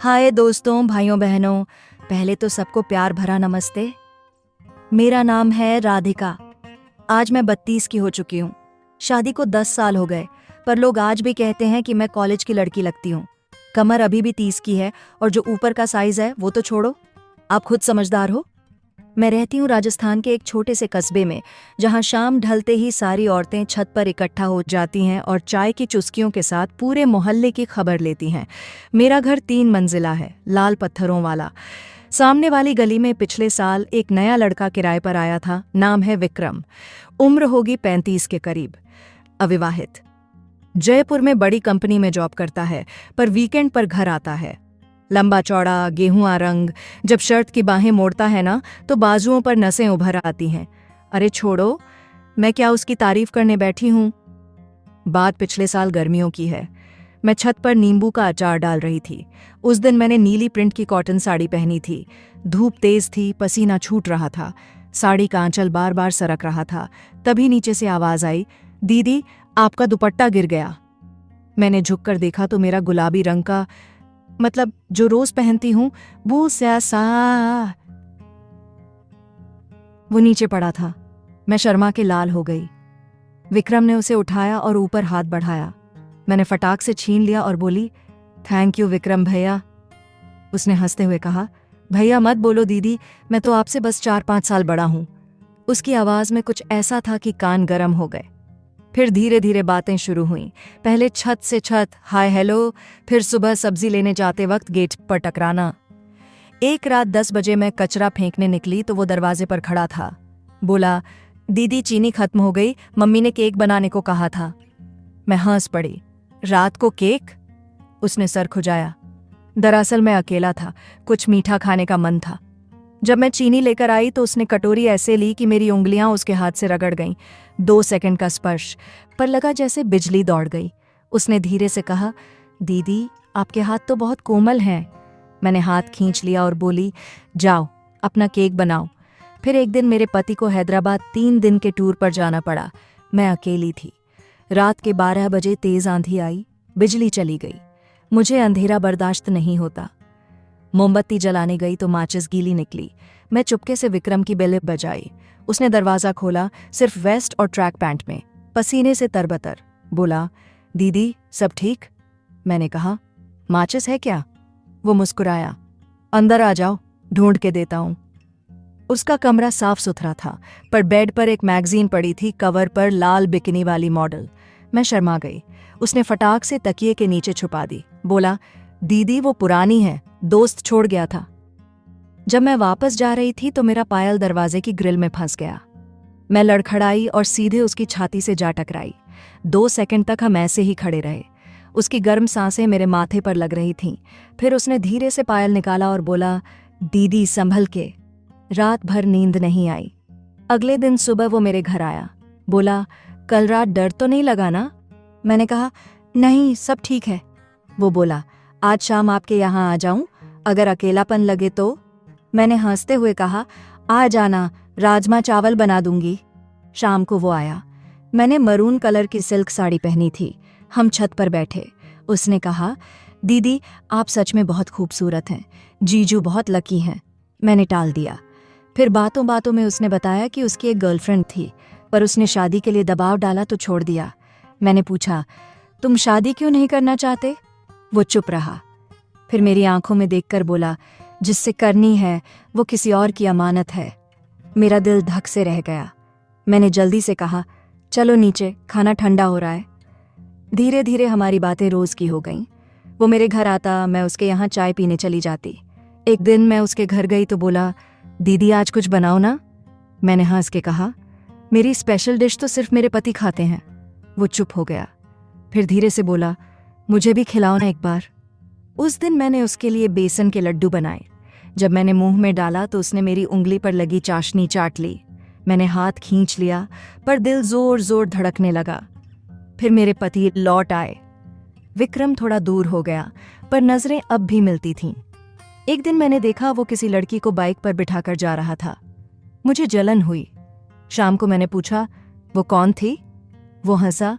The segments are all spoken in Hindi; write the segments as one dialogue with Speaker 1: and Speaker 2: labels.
Speaker 1: हाय दोस्तों, भाइयों बहनों, पहले तो सबको प्यार भरा नमस्ते। मेरा नाम है राधिका। आज मैं 32 की हो चुकी हूँ। शादी को 10 साल हो गए, पर लोग आज भी कहते हैं कि मैं कॉलेज की लड़की लगती हूँ। कमर अभी भी 30 की है और जो ऊपर का साइज है वो तो छोड़ो, आप खुद समझदार हो। मैं रहती हूँ राजस्थान के एक छोटे से कस्बे में, जहाँ शाम ढलते ही सारी औरतें छत पर इकट्ठा हो जाती हैं और चाय की चुस्कियों के साथ पूरे मोहल्ले की खबर लेती हैं। मेरा घर 3 मंजिला है, लाल पत्थरों वाला। सामने वाली गली में पिछले साल एक नया लड़का किराए पर आया था। नाम है विक्रम। उम्र होगी 35 के करीब। अविवाहित। जयपुर में बड़ी कंपनी में जॉब करता है, पर वीकेंड पर घर आता है। लंबा चौड़ा, गेहुआ रंग। जब शर्ट की बाहें मोड़ता है ना, तो बाजुओं पर नसें उभर आती हैं। अरे छोड़ो, मैं क्या उसकी तारीफ करने बैठी हूँ। बात पिछले साल गर्मियों की है। मैं छत पर नींबू का अचार डाल रही थी। उस दिन मैंने नीली प्रिंट की कॉटन साड़ी पहनी थी। धूप तेज थी, पसीना छूट रहा था। साड़ी का आंचल बार बार सरक रहा था। तभी नीचे से आवाज आई, दीदी आपका दुपट्टा गिर गया। मैंने झुककर देखा तो मेरा गुलाबी रंग का, मतलब जो रोज पहनती हूं, वो नीचे पड़ा था। मैं शर्मा के लाल हो गई। विक्रम ने उसे उठाया और ऊपर हाथ बढ़ाया। मैंने फटाक से छीन लिया और बोली, थैंक यू विक्रम भैया। उसने हंसते हुए कहा, भैया मत बोलो दीदी, मैं तो आपसे बस 4-5 साल बड़ा हूं। उसकी आवाज में कुछ ऐसा था कि कान गर्म हो गए। फिर धीरे धीरे बातें शुरू हुईं। पहले छत से छत, हाय हेलो, फिर सुबह सब्जी लेने जाते वक्त गेट पर टकराना। एक रात 10 बजे मैं कचरा फेंकने निकली तो वो दरवाजे पर खड़ा था। बोला, दीदी चीनी खत्म हो गई, मम्मी ने केक बनाने को कहा था। मैं हंस पड़ी। रात को केक? उसने सर खुजाया। दरअसल मैं अकेला था, कुछ मीठा खाने का मन था। जब मैं चीनी लेकर आई तो उसने कटोरी ऐसे ली कि मेरी उंगलियां उसके हाथ से रगड़ गईं। 2 सेकंड का स्पर्श, पर लगा जैसे बिजली दौड़ गई। उसने धीरे से कहा, दीदी आपके हाथ तो बहुत कोमल हैं। मैंने हाथ खींच लिया और बोली, जाओ अपना केक बनाओ। फिर एक दिन मेरे पति को हैदराबाद 3 दिन के टूर पर जाना पड़ा। मैं अकेली थी। रात के 12 बजे तेज आंधी आई, बिजली चली गई। मुझे अंधेरा बर्दाश्त नहीं होता। मोमबत्ती जलाने गई तो माचिस गीली निकली। मैं चुपके से विक्रम की बेल बजाई। उसने दरवाज़ा खोला, सिर्फ वेस्ट और ट्रैक पैंट में, पसीने से तरबतर। बोला, दीदी सब ठीक? मैंने कहा, माचिस है क्या? वो मुस्कुराया, अंदर आ जाओ, ढूंढ के देता हूं। उसका कमरा साफ सुथरा था, पर बेड पर एक मैगजीन पड़ी थी, कवर पर लाल बिकिनी वाली मॉडल। मैं शर्मा गई। उसने फटाक से तकिए के नीचे छुपा दी। बोला, दीदी वो पुरानी है, दोस्त छोड़ गया था। जब मैं वापस जा रही थी तो मेरा पायल दरवाजे की ग्रिल में फंस गया। मैं लड़खड़ाई और सीधे उसकी छाती से जा टकराई। 2 सेकंड तक हम ऐसे ही खड़े रहे। उसकी गर्म सांसें मेरे माथे पर लग रही थीं। फिर उसने धीरे से पायल निकाला और बोला, दीदी संभल के। रात भर नींद नहीं आई। अगले दिन सुबह वो मेरे घर आया। बोला, कल रात डर तो नहीं लगा ना? मैंने कहा, नहीं सब ठीक है। वो बोला, आज शाम आपके यहाँ आ जाऊं, अगर अकेलापन लगे तो? मैंने हंसते हुए कहा, आ जाना, राजमा चावल बना दूंगी। शाम को वो आया। मैंने मरून कलर की सिल्क साड़ी पहनी थी। हम छत पर बैठे। उसने कहा, दीदी आप सच में बहुत खूबसूरत हैं, जीजू बहुत लकी हैं। मैंने टाल दिया। फिर बातों बातों में उसने बताया कि उसकी एक गर्लफ्रेंड थी, पर उसने शादी के लिए दबाव डाला तो छोड़ दिया। मैंने पूछा, तुम शादी क्यों नहीं करना चाहते? वो चुप रहा। फिर मेरी आंखों में देखकर बोला, जिससे करनी है वो किसी और की अमानत है। मेरा दिल धक से रह गया। मैंने जल्दी से कहा, चलो नीचे, खाना ठंडा हो रहा है। धीरे धीरे हमारी बातें रोज की हो गईं। वो मेरे घर आता, मैं उसके यहाँ चाय पीने चली जाती। एक दिन मैं उसके घर गई तो बोला, दीदी आज कुछ बनाओ ना। मैंने हंस के कहा, मेरी स्पेशल डिश तो सिर्फ मेरे पति खाते हैं। वो चुप हो गया। फिर धीरे से बोला, मुझे भी खिलाओ ना एक बार। उस दिन मैंने उसके लिए बेसन के लड्डू बनाए। जब मैंने मुंह में डाला तो उसने मेरी उंगली पर लगी चाशनी चाट ली। मैंने हाथ खींच लिया, पर दिल जोर जोर धड़कने लगा। फिर मेरे पति लौट आए। विक्रम थोड़ा दूर हो गया, पर नजरें अब भी मिलती थीं। एक दिन मैंने देखा वो किसी लड़की को बाइक पर बिठाकर जा रहा था। मुझे जलन हुई। शाम को मैंने पूछा, वो कौन थी? वो हंसा,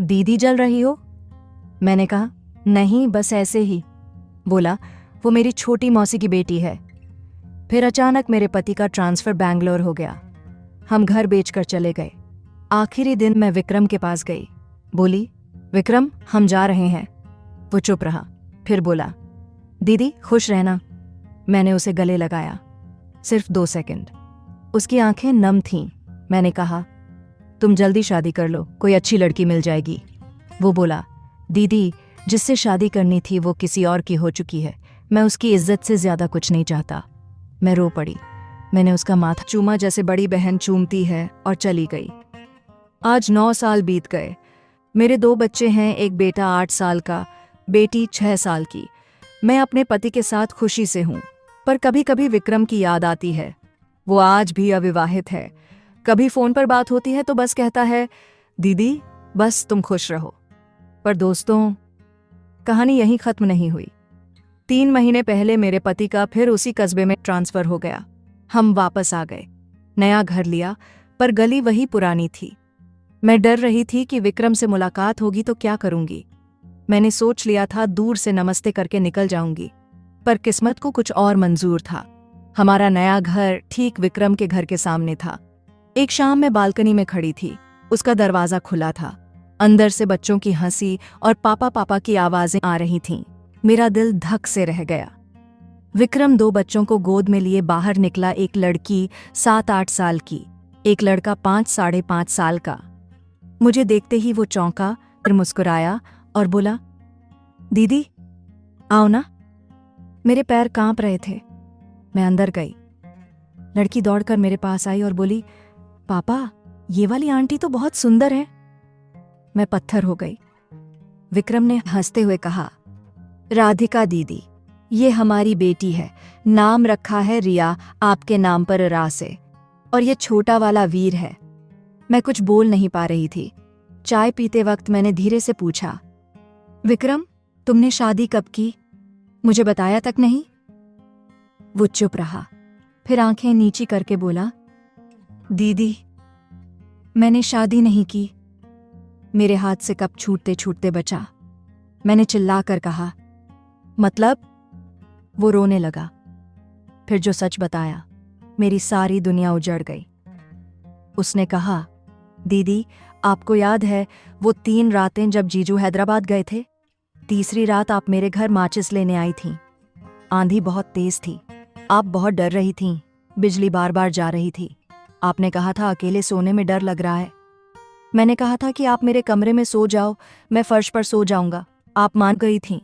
Speaker 1: दीदी जल रही हो? मैंने कहा, नहीं बस ऐसे ही। बोला, वो मेरी छोटी मौसी की बेटी है। फिर अचानक मेरे पति का ट्रांसफर बैंगलोर हो गया। हम घर बेचकर चले गए। आखिरी दिन मैं विक्रम के पास गई। बोली, विक्रम, हम जा रहे हैं। वो चुप रहा, फिर बोला, दीदी खुश रहना। मैंने उसे गले लगाया, सिर्फ 2 सेकंड। उसकी आंखें नम थीं। मैंने कहा, तुम जल्दी शादी कर लो, कोई अच्छी लड़की मिल जाएगी। वो बोला, दीदी, जिससे शादी करनी थी वो किसी और की हो चुकी है। मैं उसकी इज्जत से ज्यादा कुछ नहीं चाहता। मैं रो पड़ी। मैंने उसका माथा चूमा जैसे बड़ी बहन चूमती है और चली गई। आज 9 साल बीत गए। मेरे 2 बच्चे हैं, एक बेटा 8 साल का, बेटी 6 साल की। मैं अपने पति के साथ खुशी से हूं, पर कभी कभी विक्रम की याद आती है। वो आज भी अविवाहित है। कभी फोन पर बात होती है तो बस कहता है, दीदी बस तुम खुश रहो। पर दोस्तों, कहानी यहीं खत्म नहीं हुई। 3 महीने पहले मेरे पति का फिर उसी कस्बे में ट्रांसफर हो गया। हम वापस आ गए, नया घर लिया, पर गली वही पुरानी थी। मैं डर रही थी कि विक्रम से मुलाकात होगी तो क्या करूंगी। मैंने सोच लिया था दूर से नमस्ते करके निकल जाऊंगी, पर किस्मत को कुछ और मंजूर था। हमारा नया घर ठीक विक्रम के घर के सामने था। एक शाम मैं बालकनी में खड़ी थी, उसका दरवाजा खुला था। अंदर से बच्चों की हंसी और पापा पापा की आवाजें आ रही थीं। मेरा दिल धक से रह गया। विक्रम 2 बच्चों को गोद में लिए बाहर निकला, एक लड़की 7-8 साल की, एक लड़का 5 साढ़े 5 साल का। मुझे देखते ही वो चौंका, फिर मुस्कुराया और बोला, दीदी आओ ना। मेरे पैर कांप रहे थे। मैं अंदर गई। लड़की दौड़कर मेरे पास आई और बोली, पापा, ये वाली आंटी तो बहुत सुंदर है। मैं पत्थर हो गई। विक्रम ने हंसते हुए कहा, राधिका दीदी, ये हमारी बेटी है, नाम रखा है रिया, आपके नाम पर रा से। और ये छोटा वाला वीर है। मैं कुछ बोल नहीं पा रही थी। चाय पीते वक्त मैंने धीरे से पूछा, विक्रम, तुमने शादी कब की? मुझे बताया तक नहीं। वो चुप रहा, फिर आंखें नीची करके बोला, दीदी, मैंने शादी नहीं की। मेरे हाथ से कप छूटते छूटते बचा। मैंने चिल्लाकर कहा, मतलब? वो रोने लगा। फिर जो सच बताया, मेरी सारी दुनिया उजड़ गई। उसने कहा, दीदी, आपको याद है वो 3 रातें जब जीजू हैदराबाद गए थे? तीसरी रात आप मेरे घर माचिस लेने आई थीं। आंधी बहुत तेज थी, आप बहुत डर रही थीं, बिजली बार बार जा रही थी। आपने कहा था अकेले सोने में डर लग रहा है। मैंने कहा था कि आप मेरे कमरे में सो जाओ, मैं फर्श पर सो जाऊंगा। आप मान गई थीं।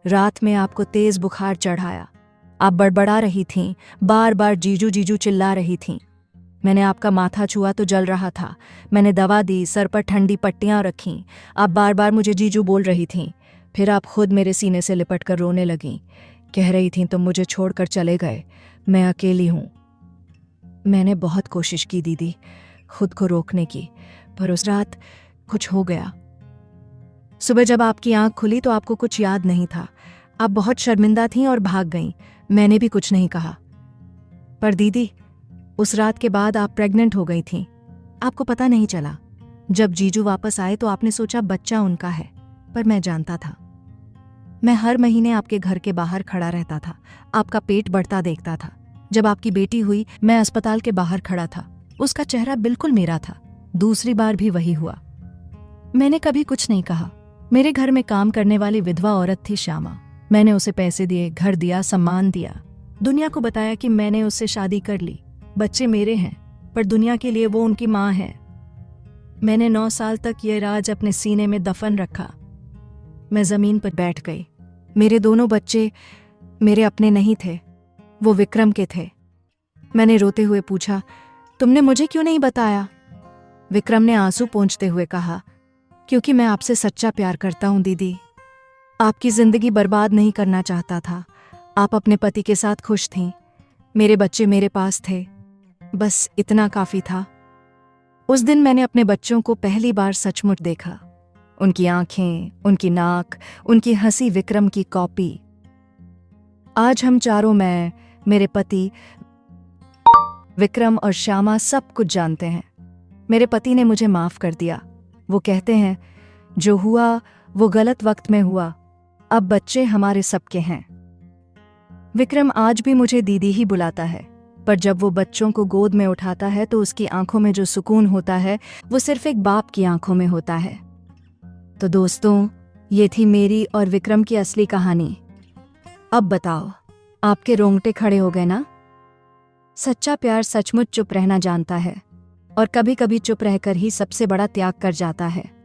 Speaker 1: रात में आपको तेज बुखार चढ़ाया। आप बड़बड़ा रही थीं, बार बार जीजू जीजू चिल्ला रही थीं। मैंने आपका माथा छुआ तो जल रहा था। मैंने दवा दी, सर पर ठंडी पट्टियां रखीं। आप बार बार मुझे जीजू बोल रही थीं। फिर आप खुद मेरे सीने से लिपट कर रोने लगीं। कह रही थीं, तुम मुझे छोड़कर चले गए, मैं अकेली हूं। मैंने बहुत कोशिश की दीदी, खुद को रोकने की, पर उस रात कुछ हो गया। सुबह जब आपकी आंख खुली तो आपको कुछ याद नहीं था। आप बहुत शर्मिंदा थीं और भाग गईं। मैंने भी कुछ नहीं कहा। पर दीदी, उस रात के बाद आप प्रेग्नेंट हो गई थीं। आपको पता नहीं चला। जब जीजू वापस आए तो आपने सोचा बच्चा उनका है, पर मैं जानता था। मैं हर महीने आपके घर के बाहर खड़ा रहता था, आपका पेट बढ़ता देखता था। जब आपकी बेटी हुई, मैं अस्पताल के बाहर खड़ा था। उसका चेहरा बिल्कुल मेरा था। दूसरी बार भी वही हुआ। मैंने कभी कुछ नहीं कहा। मेरे घर में काम करने वाली विधवा औरत थी श्यामा। मैंने उसे पैसे दिए, घर दिया, सम्मान दिया। दुनिया को बताया कि मैंने उससे शादी कर ली, बच्चे मेरे हैं, पर दुनिया के लिए वो उनकी माँ है। मैंने 9 साल तक ये राज अपने सीने में दफन रखा। मैं जमीन पर बैठ गई। मेरे दोनों बच्चे मेरे अपने नहीं थे, वो विक्रम के थे। मैंने रोते हुए पूछा, तुमने मुझे क्यों नहीं बताया? विक्रम ने आंसू पोंछते हुए कहा, क्योंकि मैं आपसे सच्चा प्यार करता हूं दीदी। आपकी जिंदगी बर्बाद नहीं करना चाहता था। आप अपने पति के साथ खुश थीं। मेरे बच्चे मेरे पास थे, बस इतना काफी था। उस दिन मैंने अपने बच्चों को पहली बार सचमुच देखा। उनकी आंखें, उनकी नाक, उनकी हंसी विक्रम की कॉपी। आज हम चारों, मैं, मेरे पति, विक्रम और श्यामा सब कुछ जानते हैं। मेरे पति ने मुझे माफ कर दिया। वो कहते हैं, जो हुआ वो गलत वक्त में हुआ। अब बच्चे हमारे सबके हैं। विक्रम आज भी मुझे दीदी ही बुलाता है, पर जब वो बच्चों को गोद में उठाता है तो उसकी आंखों में जो सुकून होता है वो सिर्फ एक बाप की आंखों में होता है। तो दोस्तों, ये थी मेरी और विक्रम की असली कहानी। अब बताओ, आपके रोंगटे खड़े हो गए ना? सच्चा प्यार सचमुच चुप रहना जानता है, और कभी कभी चुप रहकर ही सबसे बड़ा त्याग कर जाता है।